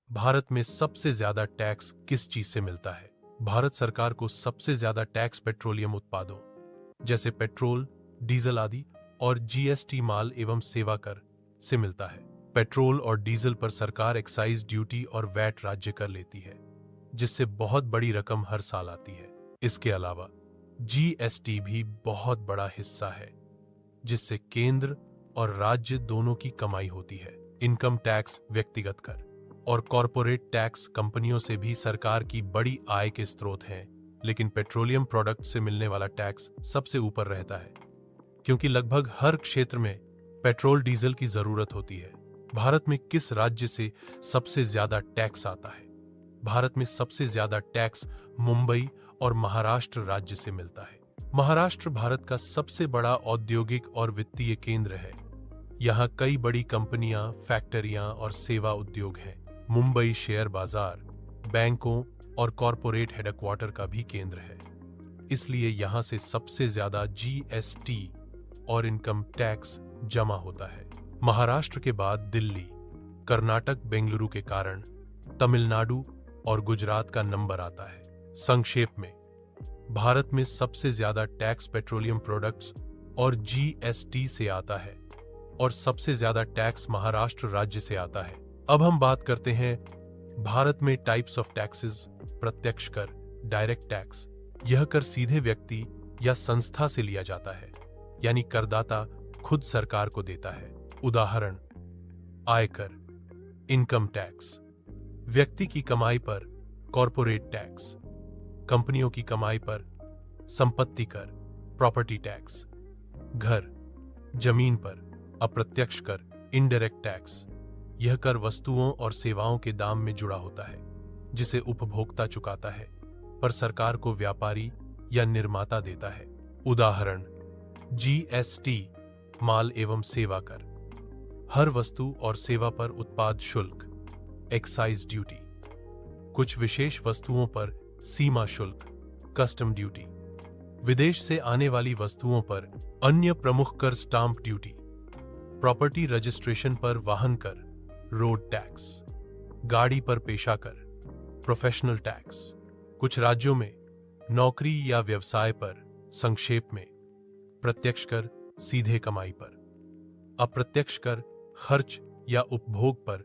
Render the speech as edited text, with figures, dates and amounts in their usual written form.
भारत में सबसे ज्यादा टैक्स किस चीज से मिलता है? भारत सरकार को सबसे ज्यादा टैक्स पेट्रोलियम उत्पादों जैसे पेट्रोल, डीजल आदि और जीएसटी माल एवं सेवा कर से मिलता है। पेट्रोल और डीजल पर सरकार एक्साइज ड्यूटी और वैट राज्य कर लेती है, जिससे बहुत बड़ी रकम हर साल आती है। इसके अलावा जीएसटी भी बहुत बड़ा हिस्सा है, जिससे केंद्र और राज्य दोनों की कमाई होती है। इनकम टैक्स व्यक्तिगत कर और कॉरपोरेट टैक्स कंपनियों से भी सरकार की बड़ी आय के स्रोत हैं, लेकिन पेट्रोलियम प्रोडक्ट से मिलने वाला टैक्स सबसे ऊपर रहता है, क्योंकि लगभग हर क्षेत्र में पेट्रोल डीजल की जरूरत होती है। भारत में किस राज्य से सबसे ज्यादा टैक्स आता है? भारत में सबसे ज्यादा टैक्स मुंबई और महाराष्ट्र राज्य से मिलता है। महाराष्ट्र भारत का सबसे बड़ा औद्योगिक और वित्तीय केंद्र है। यहाँ कई बड़ी कंपनियां, फैक्ट्रियां और सेवा उद्योग हैं। मुंबई शेयर बाजार, बैंकों और कॉरपोरेट हेडक्वार्टर का भी केंद्र है, इसलिए यहाँ से सबसे ज्यादा जीएसटी और इनकम टैक्स जमा होता है। महाराष्ट्र के बाद दिल्ली, कर्नाटक, बेंगलुरु के कारण तमिलनाडु और गुजरात का नंबर आता है। संक्षेप में, भारत में सबसे ज्यादा टैक्स पेट्रोलियम प्रोडक्ट्स और जीएसटी से आता है और सबसे ज्यादा टैक्स महाराष्ट्र राज्य से आता है। अब हम बात करते हैं भारत में टाइप्स ऑफ टैक्सेस। प्रत्यक्ष कर, डायरेक्ट टैक्स। यह कर सीधे व्यक्ति या संस्था से लिया जाता है, यानी करदाता खुद सरकार को देता है। उदाहरण: आयकर, इनकम टैक्स। व्यक्ति की कमाई पर कॉरपोरेट टैक्स, कंपनियों की कमाई पर संपत्ति कर, प्रॉपर्टी टैक्स। घर, जमीन पर अप्रत्यक्ष कर, इनडायरेक्ट टैक्स। यह कर वस्तुओं और सेवाओं के दाम में जुड़ा होता है, जिसे उपभोक्ता चुकाता है, पर सरकार को व्यापारी या निर्माता देता है। उदाहरण: जीएसटी, माल एवं सेवा कर। हर वस्तु और सेवा पर उत्पाद शुल्क, एक्साइज ड्यूटी। कुछ विशेष वस्तुओं पर सीमा शुल्क, कस्टम ड्यूटी। विदेश से आने वाली वस्तुओं पर अन्य प्रमुख कर, स्टाम्प ड्यूटी। प्रॉपर्टी रजिस्ट्रेशन पर वाहन कर, रोड टैक्स। गाड़ी पर पेशा कर, प्रोफेशनल टैक्स। कुछ राज्यों में नौकरी या व्यवसाय पर, संक्षेप में, प्रत्यक्ष कर सीधे कमाई पर, अप्रत्यक्ष कर खर्च या उपभोग पर,